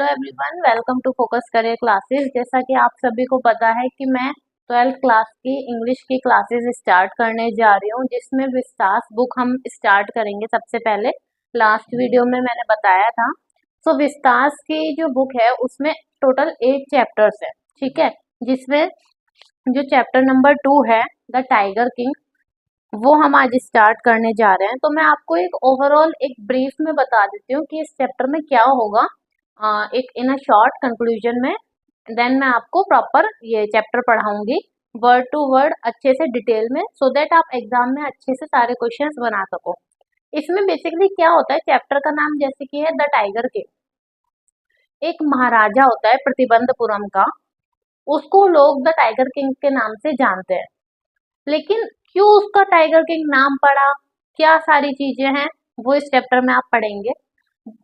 Hello everyone, welcome to Focus Career Classes. जैसा कि आप सभी को पता है कि मैं 12th क्लास की इंग्लिश की क्लासेस स्टार्ट करने जा रही हूँ, जिसमें विस्तास बुक हम स्टार्ट करेंगे। सबसे पहले लास्ट वीडियो में मैंने बताया था। सो विस्तास की जो बुक है उसमें टोटल 8 चैप्टर्स है, ठीक है। जिसमें जो चैप्टर नंबर 2 है द टाइगर किंग, वो हम आज स्टार्ट करने जा रहे हैं। तो मैं आपको एक ओवरऑल एक ब्रीफ में बता देती हूँ कि इस चैप्टर में क्या होगा, एक इन अ शॉर्ट कंक्लूजन में। देन मैं आपको प्रॉपर ये चैप्टर पढ़ाऊंगी वर्ड टू वर्ड अच्छे से डिटेल में, सो दैट आप एग्जाम में अच्छे से सारे क्वेश्चंस बना सको। इसमें बेसिकली क्या होता है, चैप्टर का नाम जैसे कि है द टाइगर किंग। एक महाराजा होता है प्रतिबंधपुरम का, उसको लोग द टाइगर किंग के नाम से जानते हैं। लेकिन क्यों उसका टाइगर किंग नाम पड़ा, क्या सारी चीजें हैं, वो इस चैप्टर में आप पढ़ेंगे।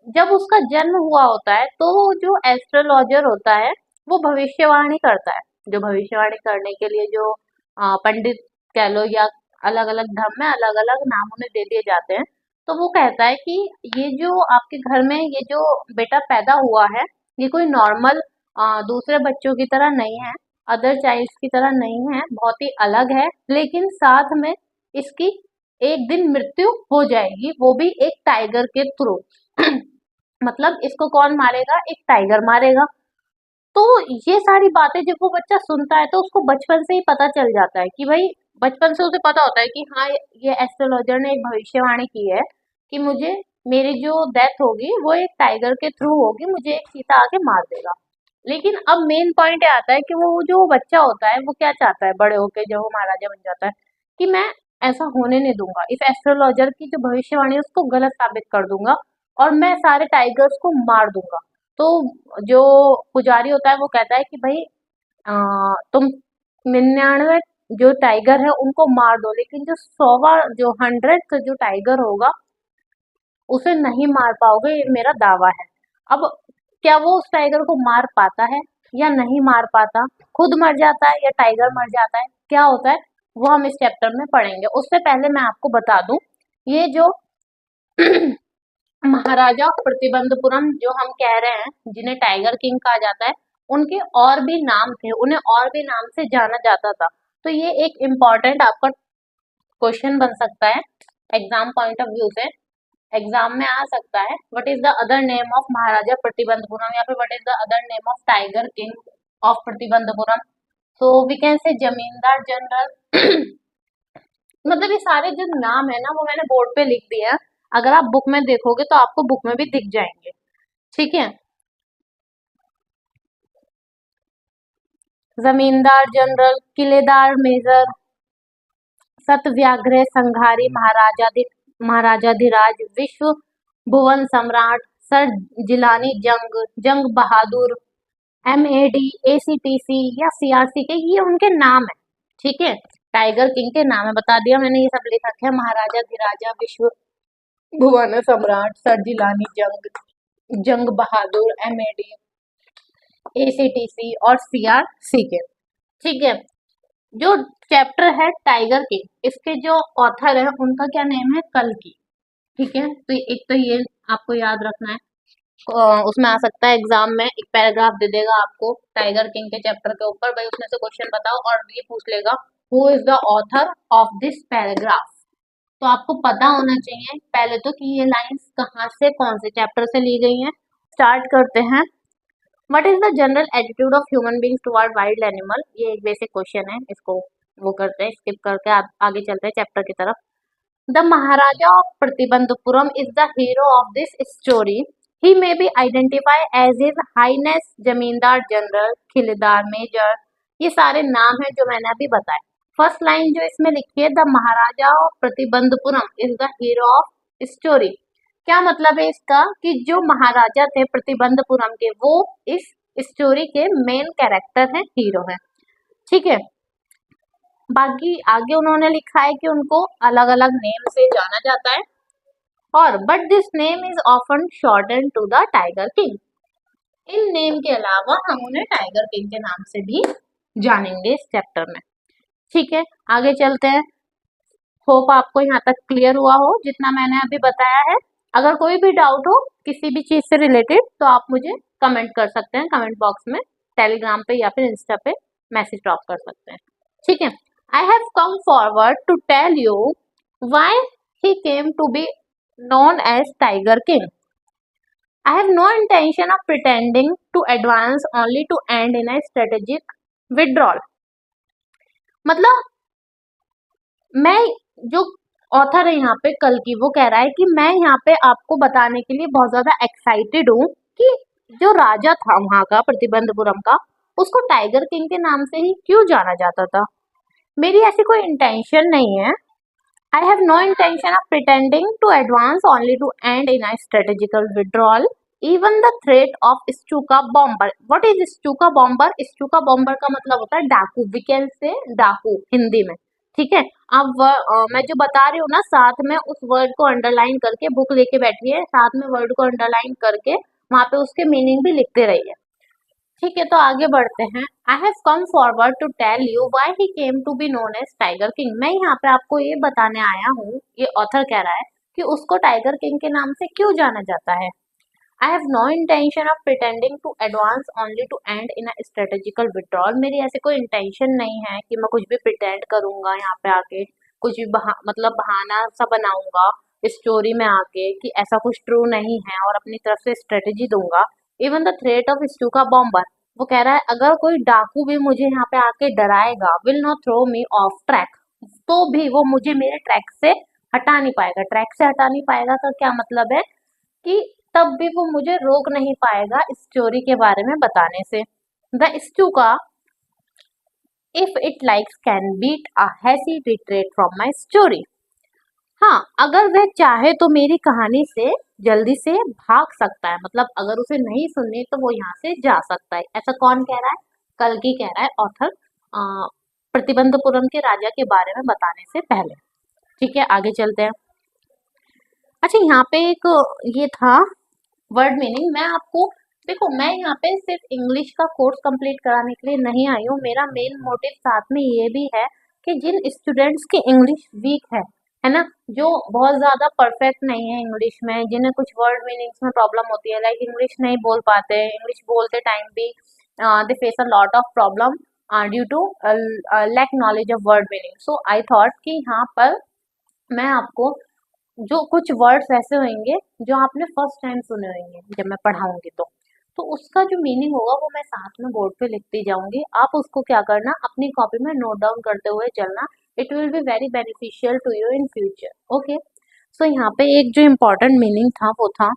जब उसका जन्म हुआ होता है तो जो एस्ट्रोलॉजर होता है वो भविष्यवाणी करता है। जो भविष्यवाणी करने के लिए जो पंडित कह लो या अलग अलग धर्म में अलग अलग नाम उन्हें दे दिए जाते हैं। तो वो कहता है कि ये जो आपके घर में ये जो बेटा पैदा हुआ है, ये कोई नॉर्मल दूसरे बच्चों की तरह नहीं है, अदर चाइल्ड की तरह नहीं है, बहुत ही अलग है। लेकिन साथ में इसकी एक दिन मृत्यु हो जाएगी, वो भी एक टाइगर के थ्रू। मतलब इसको कौन मारेगा, एक टाइगर मारेगा। तो ये सारी बातें जब वो बच्चा सुनता है तो उसको बचपन से ही पता चल जाता है कि भाई, बचपन से उसे पता होता है कि हाँ, ये एस्ट्रोलॉजर ने एक भविष्यवाणी की है कि मुझे, मेरी जो डेथ होगी वो एक टाइगर के थ्रू होगी, मुझे एक चीता आके मार देगा। लेकिन अब मेन पॉइंट ये आता है कि वो जो बच्चा होता है वो क्या चाहता है बड़े होके, जब वो महाराजा बन जाता है, कि मैं ऐसा होने नहीं दूंगा, इस एस्ट्रोलॉजर की जो भविष्यवाणी है उसको गलत साबित कर दूंगा और मैं सारे टाइगर्स को मार दूंगा। तो जो पुजारी होता है वो कहता है कि भाई, तुम 99 जो टाइगर है उनको मार दो, लेकिन जो 100वां जो 100th जो टाइगर होगा उसे नहीं मार पाओगे, ये मेरा दावा है। अब क्या वो उस टाइगर को मार पाता है या नहीं मार पाता, खुद मर जाता है या टाइगर मर जाता है, क्या होता है, वो हम इस चैप्टर में पढ़ेंगे। उससे पहले मैं आपको बता दूं, ये जो महाराजा प्रतिबंधपुरम जो हम कह रहे हैं, जिन्हें टाइगर किंग कहा जाता है, उनके और भी नाम थे, उन्हें और भी नाम से जाना जाता था। तो ये एक इम्पॉर्टेंट आपका क्वेश्चन बन सकता है एग्जाम पॉइंट ऑफ व्यू से। एग्जाम में आ सकता है, what is the other name of Maharaja Pratibandhapuram, या फिर what is the other name of tiger king of Pratibandhapuram. So we can say zamindar general. मतलब ये सारे जो नाम है ना वो मैंने बोर्ड पे लिख दिया है, अगर आप बुक में देखोगे तो आपको बुक में भी दिख जाएंगे, ठीक है। जमींदार जनरल, किलेदार मेजर, सतव्याग्रह संघारी, महाराजाधिराज, विश्व भुवन सम्राट, सर जिलानी जंग, जंग बहादुर, MAD, ACTC या CRC के, ये उनके नाम है, ठीक है। टाइगर किंग के नाम है, बता दिया मैंने, ये सब लिख रखे हैं, महाराजा धीराजा, विश्व भुवन सम्राट, सर जिलानी जंग, जंग बहादुर, MAD, ACTC और CRC के, ठीक है। जो चैप्टर है टाइगर किंग, इसके जो ऑथर है उनका क्या नेम है, कल्कि, ठीक है। तो एक तो ये आपको याद रखना है। उसमें आ सकता है एग्जाम में, एक पैराग्राफ दे देगा आपको टाइगर किंग के चैप्टर के ऊपर, भाई उसमें से क्वेश्चन बताओ, और ये पूछ लेगा who is the author of this paragraph. तो आपको पता होना चाहिए पहले तो कि ये लाइंस कहाँ से, कौन से चैप्टर से ली गई हैं। स्टार्ट करते हैं। What is the general attitude of human beings toward wild animal, ये एक बेसिक क्वेश्चन है, इसको वो करते हैं, स्किप करके आगे चलते हैं चैप्टर की तरफ। The Maharaja of Pratibandapuram is the hero of this story. He may be identified as His Highness जमींदार जनरल, खिलेदार मेजर, ये सारे नाम हैं जो मैंने अभी बताए। फर्स्ट लाइन जो इसमें लिखी है, the Maharaja of Pratibandapuram is the hero of story, क्या मतलब है इसका, कि जो महाराजा थे प्रतिबंधपुरम के, वो इस स्टोरी के मेन कैरेक्टर हैं, हीरो हैं, ठीक है। बाकी आगे उन्होंने लिखा है कि उनको अलग अलग नेम से जाना जाता है, और but this name is often shorten to the tiger King. इन नेम के अलावा हम उन्हें टाइगर किंग के नाम से भी जानेंगे इस चैप्टर में, ठीक है। आगे चलते हैं। होप आपको यहाँ तक क्लियर हुआ हो जितना मैंने अभी बताया है। अगर कोई भी डाउट हो किसी भी चीज से रिलेटेड तो आप मुझे कमेंट कर सकते हैं कमेंट बॉक्स में, टेलीग्राम पे या फिर इंस्टा पे मैसेज ड्रॉप कर सकते हैं। ठीक है। I have come forward to tell you why he came to be known as Tiger King. I have no intention of pretending to advance only to end in a strategic withdrawal. मतलब मैं जो author है यहाँ पे कल की, वो कह रहा है कि मैं यहाँ पे आपको बताने के लिए बहुत ज्यादा एक्साइटेड हूँ कि जो राजा था वहां का प्रतिबंधपुरम का, उसको टाइगर किंग के नाम से ही क्यों जाना जाता था। मेरी ऐसी कोई इंटेंशन नहीं है। I have no intention of pretending to advance only to end in a strategical withdrawal. Even the threat of Stuka bomber. What is Stuka bomber? Stuka bomber का मतलब होता है डाकू। We can say डाकू हिंदी में। ठीक है। अब मैं जो बता रही हूँ ना, साथ में उस वर्ड को अंडरलाइन करके बुक लेके बैठिए, साथ में वर्ड को अंडरलाइन करके वहां पे उसके मीनिंग भी लिखते रहिए। ठीक है, तो आगे बढ़ते हैं। I have come forward to tell you why he came to be known as Tiger King. मैं यहाँ पे आपको ये बताने आया हूँ, ये ऑथर कह रहा है कि उसको टाइगर किंग के नाम से क्यों जाना जाता है। I have no intention of pretending to advance only to end in a strategical withdrawal. मेरी ऐसे कोई इंटेंशन नहीं है कि मैं कुछ भी प्रिटेंड करूंगा यहाँ पे आके, कुछ भी मतलब बहाना सा बनाऊंगा स्टोरी में आके कि ऐसा कुछ ट्रू नहीं है और अपनी तरफ से स्ट्रेटेजी दूंगा। Even the threat of Stuka bomber, वो कह रहा है अगर कोई डाकू भी मुझे यहाँ पे आके डराएगा, will not throw me off track, तो भी वो मुझे मेरे ट्रैक से हटा नहीं पाएगा। ट्रैक से हटा नहीं पाएगा का क्या मतलब है कि तब भी वो मुझे रोक नहीं पाएगा स्टोरी के बारे में बताने से। The Stuka if it likes can beat a hasty retreat from my story. हाँ, अगर वह चाहे तो मेरी कहानी से जल्दी से भाग सकता है, मतलब अगर उसे नहीं सुननी तो वो यहाँ से जा सकता है। ऐसा कौन कह रहा है? कल्कि कह रहा है, ऑथर, प्रतिबंधपुरम के राजा के बारे में बताने से पहले। ठीक है, आगे चलते हैं। अच्छा, यहाँ पे एक ये था वर्ड मीनिंग। मैं आपको देखो, मैं यहाँ पे सिर्फ इंग्लिश का कोर्स कंप्लीट कराने के लिए नहीं आई हूँ। मेरा मेन मोटिव साथ में ये भी है कि जिन स्टूडेंट्स की इंग्लिश वीक है ना, जो बहुत ज्यादा परफेक्ट नहीं है इंग्लिश में, जिन्हें कुछ वर्ड मीनिंग्स में प्रॉब्लम होती है, लाइक इंग्लिश नहीं बोल पाते, इंग्लिश बोलते टाइम भी they face a lot of problem due to lack knowledge of word meaning. So I thought कि यहाँ पर मैं आपको जो कुछ वर्ड्स ऐसे होंगे जो आपने फर्स्ट टाइम सुने होंगे जब मैं पढ़ाऊंगी, तो उसका जो मीनिंग होगा वो मैं साथ में बोर्ड पे लिखती जाऊंगी। आप उसको क्या करना, अपनी कॉपी में नोट डाउन करते हुए चलना। It will be very beneficial to you in future. Okay. So यहाँ पे एक जो इम्पोर्टेंट मीनिंग था वो था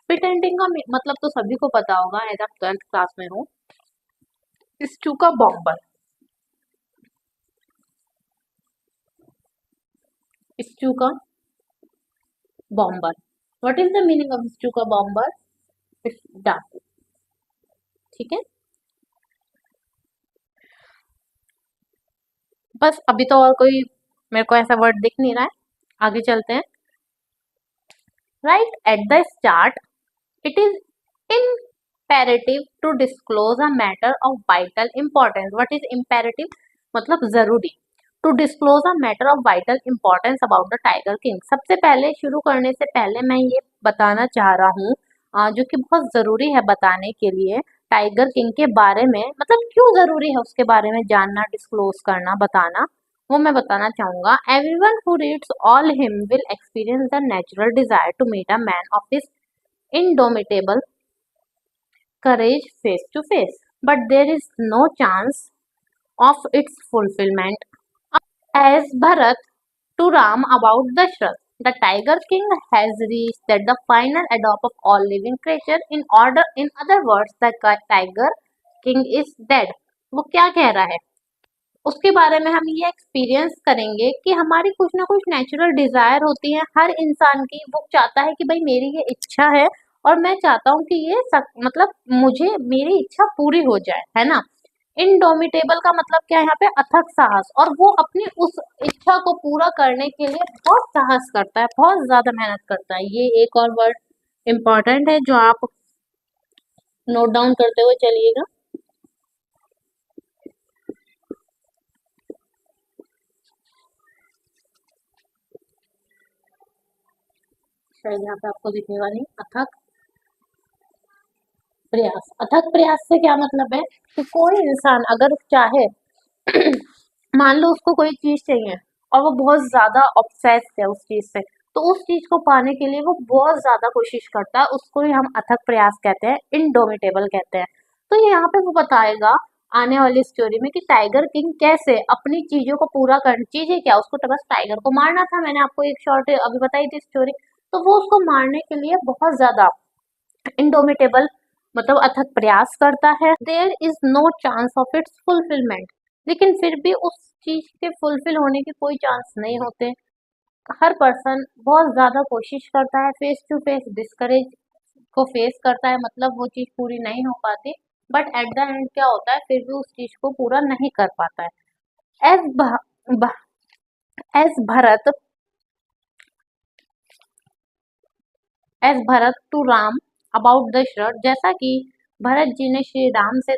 प्रिटेंडिंग का मतलब तो सभी को पता होगा, एज आप 12th क्लास में हो। Stuka bomber, Stuka bomber, what is the meaning of Stuka bomber? It's डाकू। ठीक है, बस अभी तो और कोई मेरे को ऐसा वर्ड दिख नहीं रहा है। आगे चलते हैं। Right at the start it is imperative to disclose a matter of vital importance. What is imperative? मतलब जरूरी। To disclose a matter of vital importance about the tiger King. सबसे पहले शुरू करने से पहले मैं ये बताना चाह रहा हूँ, जो कि बहुत जरूरी है बताने के लिए, टाइगर किंग के बारे में, मतलब क्यों जरूरी है उसके बारे में जानना, डिस्क्लोज करना, बताना, वो मैं बताना चाहूंगा। Everyone who reads all him will experience the natural desire to meet a man of his indomitable courage face to face, but there is no chance of its fulfillment. As Bharat to Ram about Dashrath, the Tiger King has reached that the final adopt of all living creature. In other words, the Tiger King is dead. वो क्या कह रहा है उसके बारे में हम ये एक्सपीरियंस करेंगे कि हमारी कुछ ना कुछ नेचुरल डिजायर होती है हर इंसान की। वो चाहता है कि भाई मेरी ये इच्छा है और मैं चाहता हूँ कि ये मतलब मुझे मेरी इच्छा पूरी हो जाए, है ना। इनडोमिटेबल का मतलब क्या है यहाँ पे? अथक साहस। और वो अपनी उस इच्छा को पूरा करने के लिए बहुत साहस करता है, बहुत ज्यादा मेहनत करता है। ये एक और वर्ड इम्पोर्टेंट है जो आप नोट डाउन करते हुए चलिएगा। शायद यहाँ पे आपको दिखेगा नहीं, अथक प्रयास, अथक प्रयास से क्या मतलब है कि कोई इंसान अगर चाहे मान लो उसको कोई चीज चाहिए और वो बहुत ज्यादा ऑब्सेस्ड है उस चीज से, तो उस चीज को पाने के लिए वो बहुत ज्यादा कोशिश करता है, उसको ही हम अथक प्रयास कहते हैं, इनडोमिटेबल कहते हैं। तो ये यहाँ पे वो बताएगा आने वाली स्टोरी में कि टाइगर किंग कैसे अपनी चीजों को पूरा कर, चीजें क्या, उसको तो बस टाइगर को मारना था, मैंने आपको एक शॉर्ट अभी बताई थी स्टोरी। तो वो उसको मारने के लिए बहुत ज्यादा इंडोमिटेबल मतलब अथक प्रयास करता है। There is no chance of its fulfilment, लेकिन फिर भी उस चीज के फुलफिल होने के कोई चांस नहीं होते। हर पर्सन बहुत ज्यादा कोशिश करता है, फेस टू फेस डिस्करेज को फेस करता है, मतलब वो चीज पूरी नहीं हो पाती, बट एट द एंड क्या होता है, फिर भी उस चीज को पूरा नहीं कर पाता है। As Bharat as Bharat to Ram about Dasharath, जैसा कि भरत जी ने श्री राम से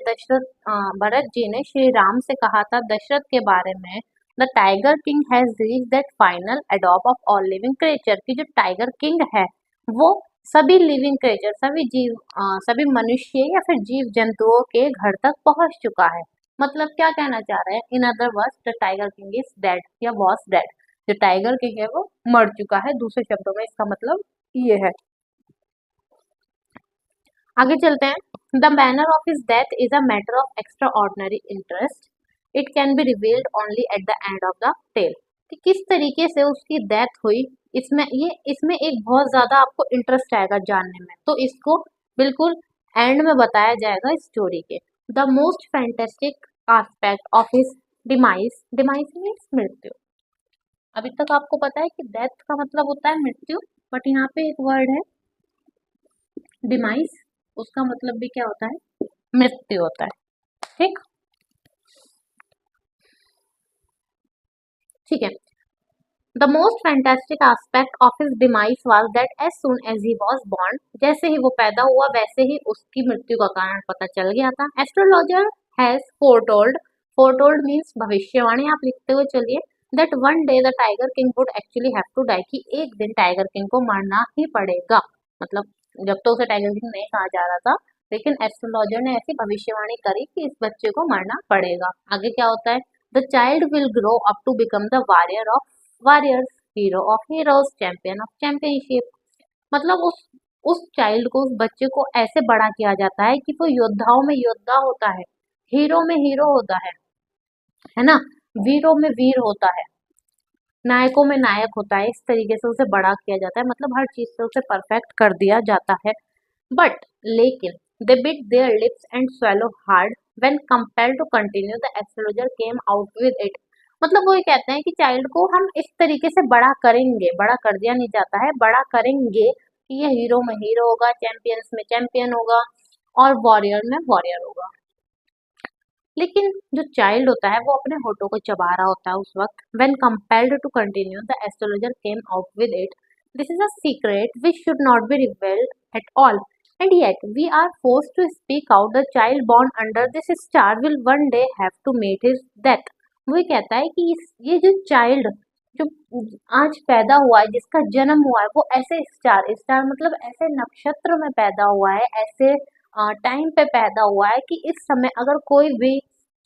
भरत जी ने श्री राम से कहा था दशरथ के बारे में। The tiger king has reach that final adept of all living creature, की जो टाइगर किंग है वो सभी लिविंग क्रिएचर, सभी जीव, सभी मनुष्य या फिर जीव जंतुओं के घर तक पहुंच चुका है। मतलब क्या कहना चाह रहे हैं, in other words the tiger king is dead या वॉज डेड, जो टाइगर किंग है वो मर चुका है, दूसरे शब्दों में इसका मतलब ये है। आगे चलते हैं। The manner of his death is a matter of extraordinary interest, it can be revealed only at the end of the tale, कि किस तरीके से उसकी डेथ हुई, इसमें एक बहुत ज्यादा आपको इंटरेस्ट आएगा जानने में, तो इसको बिल्कुल एंड में बताया जाएगा स्टोरी के। The most fantastic aspect of his demise, demise means मृत्यु। अभी तक आपको पता है कि डेथ का मतलब होता है मृत्यु, बट यहाँ पे एक वर्ड है डिमाइस, उसका मतलब भी क्या होता है, मृत्यु होता है। ठीक, ठीक है। The most fantastic aspect of his demise was that as soon as he was born, जैसे ही वो पैदा हुआ वैसे ही उसकी मृत्यु का कारण पता चल गया था। Astrologer has foretold, foretold means भविष्यवाणी, आप लिखते हुए चलिए, that one day the tiger King would actually have to die, कि एक दिन टाइगर किंग को मरना ही पड़ेगा। मतलब जब तो उसे टाइगर किंग नहीं कहा जा रहा था, लेकिन एस्ट्रोलॉजर ने ऐसी भविष्यवाणी करी कि इस बच्चे को मरना पड़ेगा। आगे क्या होता है, the child will grow up to become the warrior of warriors, hero of heroes, champion of championship. मतलब उस चाइल्ड को, उस बच्चे को ऐसे बड़ा किया जाता है कि वो योद्धाओं में योद्धा होता है, हीरो में हीरो होता है ना, वीरों में वीर होता है, नायकों में नायक होता है, इस तरीके से उसे बड़ा किया जाता है, मतलब हर चीज से उसे परफेक्ट कर दिया जाता है। बट लेकिन they bit their lips and swallow hard when compelled to continue, the astrologer came out with it. मतलब वो ये कहते हैं कि चाइल्ड को हम इस तरीके से बड़ा करेंगे, बड़ा कर दिया नहीं जाता है, बड़ा करेंगे कि ये हीरो में हीरो होगा, चैंपियंस में चैंपियन होगा और वॉरियर में वॉरियर होगा। लेकिन जो चाइल्ड होता है वो अपने होठों को चबा रहा होता है उस वक्त। When compelled to continue, the astrologer came out with it, this is a secret which should not be revealed at all, and yet we are forced to speak out, the child born under this star will one day have to meet his death. वो ये कहता है कि ये जो child जो आज पैदा हुआ है, जिसका जन्म हुआ है, वो ऐसे स्टार, स्टार मतलब ऐसे नक्षत्र में पैदा हुआ है, ऐसे टाइम पे पैदा हुआ है कि इस समय अगर कोई भी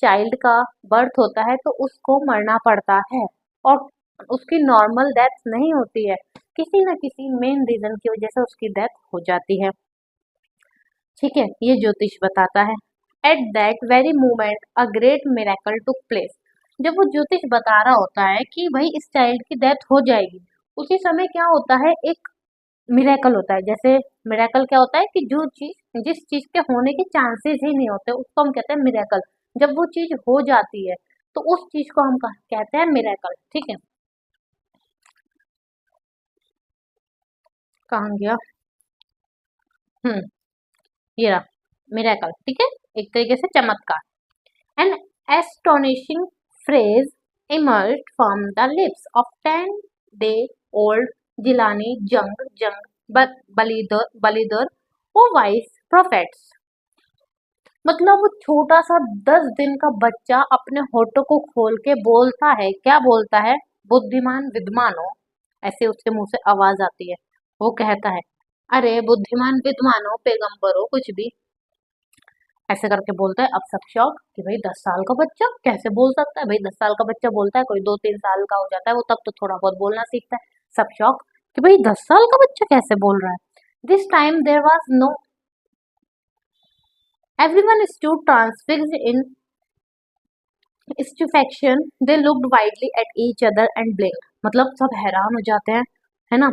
चाइल्ड का बर्थ होता है तो उसको मरना पड़ता है, और उसकी नॉर्मल डेथ नहीं होती है, किसी न किसी मेन रीजन की वजह से उसकी डेथ हो जाती है। ठीक है, ये ज्योतिष बताता है। At that very moment a great miracle took place, जब वो ज्योतिष बता रहा होता है कि भाई इस चाइल्ड की डेथ हो जाएगी, उसी समय क्या होता है, एक मिरेकल होता है। जैसे मिरेकल क्या होता है कि जो चीज, जिस चीज के होने के चांसेस ही नहीं होते उसको हम कहते हैं मिरेकल। जब वो चीज हो जाती है तो उस चीज को हम कहते हैं मिरेकल। ठीक है, कहाँ गया, हम्म, ये रहा मिरेकल। ठीक है, एक तरीके से चमत्कार। An astonishing phrase emerged from the lips of 10-day-old Jilani Jung Jung बलिदर O wise prophets. मतलब वो छोटा सा 10 दिन का बच्चा अपने होठों को खोल के बोलता है, क्या बोलता है, बुद्धिमान विद्वानों, ऐसे उसके मुंह से आवाज आती है, वो कहता है, अरे बुद्धिमान विद्वानों, पैगंबरों, कुछ भी, ऐसे करके बोलता है। अब सब शौक कि भाई 10 साल का बच्चा कैसे बोल सकता है, भाई 10 साल का बच्चा बोलता है, कोई 2-3 साल का हो जाता है वो तब तो थोड़ा बहुत बोलना सीखता है। सब शौक कि भाई 10 साल का बच्चा कैसे बोल रहा है। This time there was no everyone stood transfixed in stupefaction. They looked widely at each other and blinked. मतलब सब हैरान हो जाते हैं, है ना।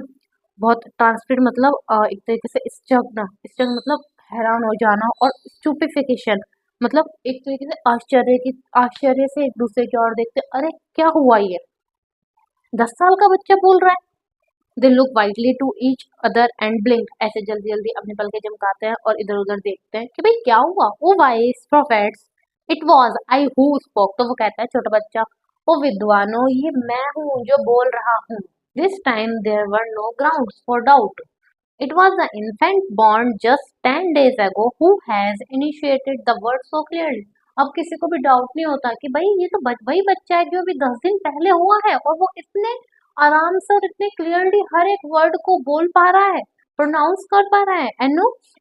बहुत ट्रांसफिक्स मतलब एक तरीके से स्टक मतलब हैरान हो जाना, और स्टूपिफिकेशन मतलब एक तरीके से आश्चर्य से एक दूसरे की ओर देखते, अरे क्या हुआ ये, 10 साल का बच्चा बोल रहा है। They look widely to each other and blink, ऐसे जल्दी जल्दी अपने पलके झमकाते हैं और इधर उधर देखते हैं कि भाई क्या हुआ। O wise prophets it was I who spoke, तो वो कहता है छोटा बच्चा, ओ विद्वानों ये मैं हूँ जो बोल रहा हूँ। This time there were no grounds for doubt, it was the infant born just 10 days ago who has initiated the word so clearly. अब किसी को भी डाउट नहीं होता कि भाई ये तो वही बच्चा है जो अभी 10 दिन पहले हुआ है, और वो इतने आराम से और इतने क्लियरली हर एक वर्ड को बोल पा रहा है, प्रोनाउंस कर पा रहा है,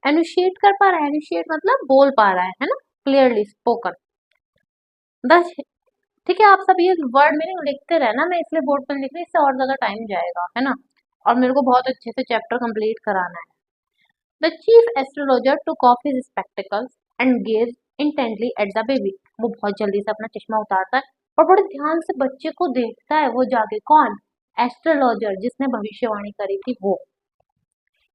एनुशिएट कर पा रहा है। एनुशिएट मतलब बोल पा रहा है ना, क्लियरली स्पोकन। दस ठीक है, आप सब ये वर्ड मीनिंग लिखते रहना, मैं इसलिए बोर्ड पर लिख रही हूँ, इससे और ज्यादा टाइम जाएगा, है ना। और मेरे को बहुत अच्छे से चैप्टर कंप्लीट कराना है। The chief astrologer took off his spectacles and gazed intently at the baby. वो बहुत जल्दी से अपना चश्मा उतारता है और बड़े ध्यान से बच्चे को देखता है। वो जाके कौन, एस्ट्रोलॉजर जिसने भविष्यवाणी करी थी वो,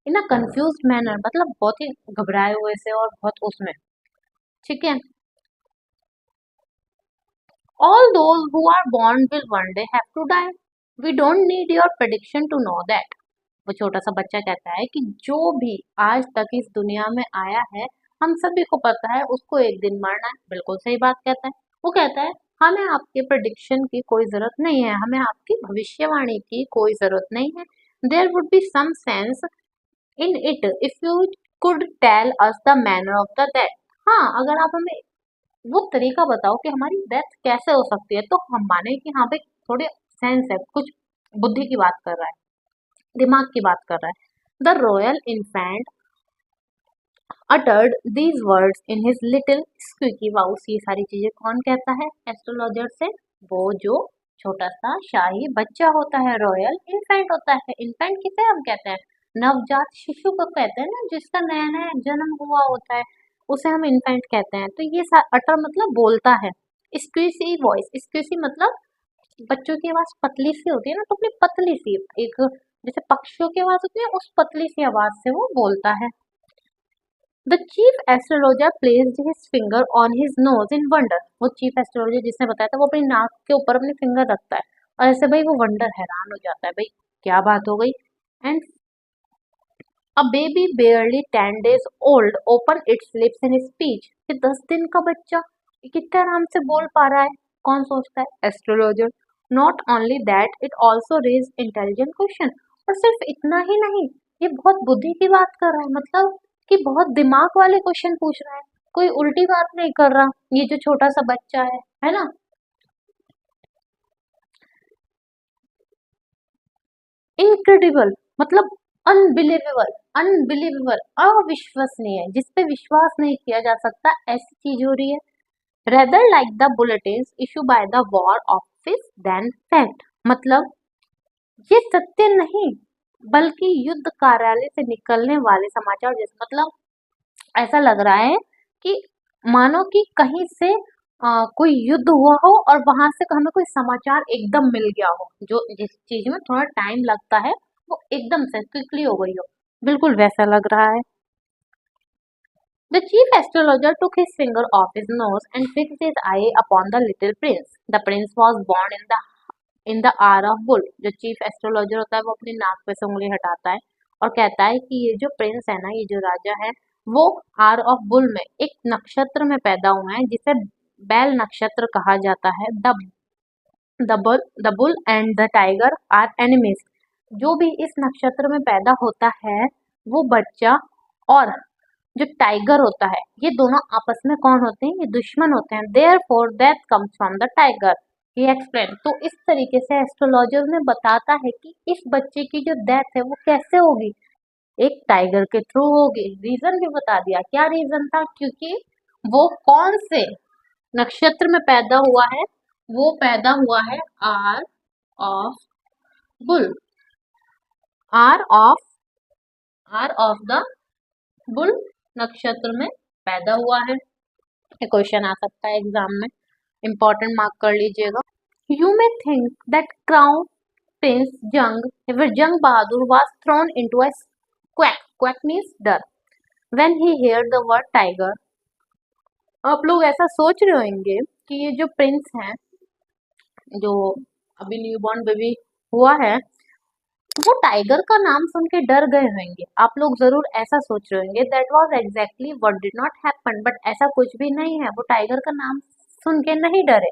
इन अ कंफ्यूज्ड मैनर मतलब बहुत ही घबराए हुए से और बहुत उसमें, ठीक है। All those who are born will one day have to die. We don't need your prediction to know that. वो छोटा सा बच्चा कहता है कि जो भी आज तक इस दुनिया में आया है, हम सभी को पता है उसको एक दिन मरना है। बिल्कुल सही बात कहता है। वो कहता है हमें आपके प्रेडिक्शन की कोई जरूरत नहीं है, हमें आपकी भविष्यवाणी की कोई जरूरत नहीं है। There would be some sense in it if you could tell us the manner of the death. हाँ, अगर आप हमें वो तरीका बताओ कि हमारी डेथ कैसे हो सकती है, तो हम माने कि हाँ भाई थोड़े सेंस है, कुछ बुद्धि की बात कर रहा है, दिमाग की बात कर रहा है। The royal infant uttered these words in his little squeaky voice. ये सारी चीजें कौन कहता है एस्ट्रोलॉजर से, वो जो छोटा सा शाही बच्चा होता है, रॉयल इन्फेंट होता है। इन्फेंट किसे हम कहते हैं, नवजात शिशु को कहते हैं ना, जिसका नया नया जन्म हुआ होता है, उसे हम इन्फेंट कहते हैं। तो ये अटर मतलब बोलता है। स्क्वीसी वॉइस, स्क्वीसी मतलब बच्चों की आवाज पतली सी होती है ना, तो अपनी पतली सी एक जैसे पक्षियों की आवाज होती है, उस पतली सी आवाज से वो बोलता है। The chief astrologer placed his finger on his nose in wonder. वो चीफ एस्ट्रोलॉजर जिसने बताया था वो अपनी नाक के ऊपर अपनी फिंगर रखता है, और ऐसे भाई वो वंडर हैरान हो जाता है, भाई क्या बात हो गई। And a baby barely 10 days old open its lips in speech, कि 10 दिन का बच्चा ये कितने आराम से बोल पा रहा है, कौन सोचता है, astrologer. Not only that it also raise intelligent question, और सिर्फ इतना ही नहीं, ये बहुत बुद्धि की बात कर रहा है, मतलब कि बहुत दिमाग वाले क्वेश्चन पूछ रहा है, कोई उल्टी बात नहीं कर रहा ये जो छोटा सा बच्चा है ना। इनक्रेडिबल मतलब अनबिलीवेबल, अनबिलीवेबल अविश्वसनीय, जिस पे विश्वास नहीं किया जा सकता, ऐसी चीज हो रही है। Rather like the bulletins issue by the war office than fact, मतलब ये सत्य नहीं बल्कि युद्ध कार्यालय से निकलने वाले समाचार जैसे, मतलब ऐसा लग रहा है कि मानो कि कहीं से कोई युद्ध हुआ हो और वहां से हमें कोई समाचार एकदम मिल गया हो, जो जिस चीज में थोड़ा टाइम लगता है वो एकदम से क्विकली हो गई हो, बिल्कुल वैसा लग रहा है। The chief astrologer took his finger off his nose and fixed his eye upon the little prince. The prince was born in the hour of bull. जो चीफ एस्ट्रोलॉजर होता है वो अपनी नाक पे से उंगली हटाता है और कहता है कि ये जो प्रिंस है ना, ये जो राजा है, वो आर ऑफ बुल में एक नक्षत्र में पैदा हुआ है जिसे बैल नक्षत्र कहा जाता है। The bull and the tiger are enemies. जो भी इस नक्षत्र में पैदा होता है वो बच्चा और जो टाइगर होता है, ये दोनों आपस में कौन होते हैं, ये दुश्मन होते हैं। Therefore death comes from the tiger, ये एक्सप्लेन। तो इस तरीके से एस्ट्रोलॉजर ने बताता है कि इस बच्चे की जो डेथ है वो कैसे होगी, एक टाइगर के थ्रू होगी। रीजन भी बता दिया, क्या रीजन था, क्योंकि वो कौन से नक्षत्र में पैदा हुआ है? वो पैदा हुआ है hour of bull, hour of hour of the bull नक्षत्र में पैदा हुआ है। ये क्वेश्चन आ सकता है एग्जाम में, इंपॉर्टेंट मार्क कर लीजिएगा। You may think that crown Prince जंग बहादुर was thrown into a quack. Quack means डर। When he heard the word tiger, आप लोग ऐसा सोच रहे होंगे कि ये जो प्रिंस हैं, जो अभी न्यूबॉर्न बेबी हुआ है, वो टाइगर का नाम सुन के डर गए होंगे। आप लोग जरूर ऐसा सोच रहे होंगे। That was exactly what did not happen, but ऐसा कुछ भी नहीं है। वो टाइगर का नाम सुन के नहीं डरे।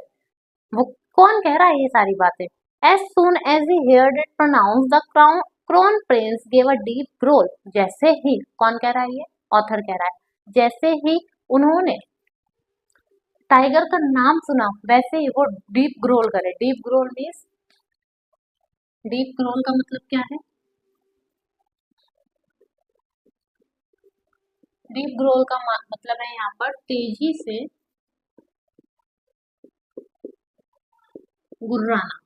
वो कौन कह रहा है ये सारी बातें? As soon as he heard it pronounce the crown prince gave a deep growl. जैसे ही, कौन कह रहा है ये? ऑथर कह रहा है। जैसे ही उन्होंने टाइगर का नाम सुना, वैसे ही वो डीप ग्रोल करे। Deep growl means, deep growl का मतलब क्या है? डीप ग्रोल का मतलब है यहाँ पर तेजी से गुर्राना।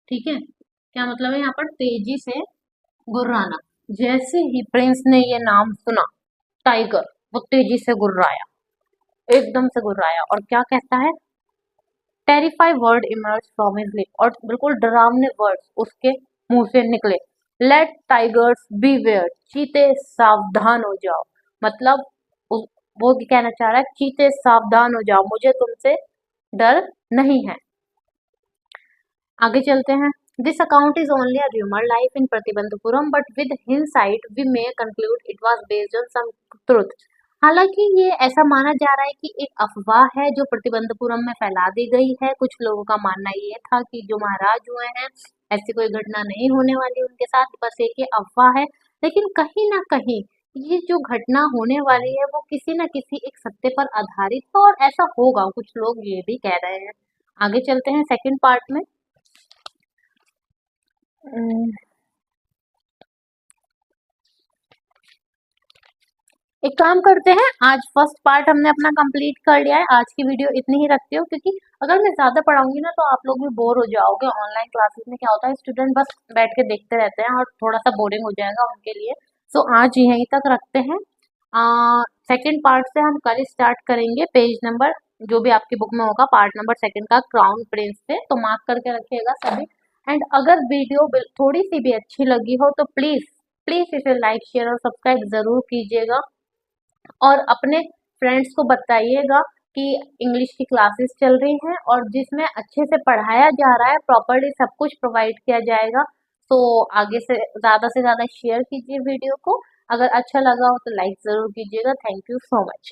ठीक है, क्या मतलब है यहाँ पर? तेजी से गुर्राना। जैसे ही प्रिंस ने ये नाम सुना टाइगर, वो तेजी से गुर्राया, एकदम से गुर्राया, और क्या कहता है? Terrify word emerge from his lip, और बिल्कुल डरावने वर्ड्स उसके मुंह से निकले। लेट टाइगर्स बीवेयर, चीते सावधान हो जाओ। मतलब वो कहना चाह रहा है, चीते सावधान हो जाओ, मुझे तुमसे डर नहीं है। आगे चलते हैं। This account is only a rumour life in Pratibandhapuram, but with hindsight we may conclude it was based on some truth. हालांकि ये ऐसा माना जा रहा है कि एक अफवाह है जो प्रतिबंधपुरम में फैला दी गई है। कुछ लोगों का मानना ये था कि जो महाराज हुए हैं, ऐसी कोई घटना नहीं होने वाली उनके साथ, बस एक ये अफवाह है। लेकिन कहीं ना कहीं ये जो घटना होने वाली है वो किसी न किसी एक सत्य पर आधारित है, और ऐसा होगा, कुछ लोग ये भी कह रहे हैं। आगे चलते हैं सेकंड पार्ट में। अम्म, एक काम करते हैं, आज फर्स्ट पार्ट हमने अपना कंप्लीट कर लिया है। आज की वीडियो इतनी ही रखती हूँ, क्योंकि अगर मैं ज्यादा पढ़ाऊंगी ना तो आप लोग भी बोर हो जाओगे। ऑनलाइन क्लासेस में क्या होता है, स्टूडेंट बस बैठ के देखते रहते हैं और थोड़ा सा बोरिंग हो जाएगा उनके लिए। सो आज यहीं तक रखते हैं। सेकंड पार्ट से हम कल स्टार्ट करेंगे। पेज नंबर जो भी आपकी बुक में होगा, पार्ट नंबर सेकंड का क्राउन प्रिंस से, तो मार्क करके रखिएगा सभी। एंड अगर वीडियो थोड़ी सी भी अच्छी लगी हो तो प्लीज प्लीज इसे लाइक शेयर और सब्सक्राइब जरूर कीजिएगा, और अपने फ्रेंड्स को बताइएगा कि इंग्लिश की क्लासेस चल रही हैं और जिसमें अच्छे से पढ़ाया जा रहा है, प्रॉपरली सब कुछ प्रोवाइड किया जाएगा। तो आगे से ज़्यादा शेयर कीजिए वीडियो को। अगर अच्छा लगा हो तो लाइक ज़रूर कीजिएगा। Thank you so much.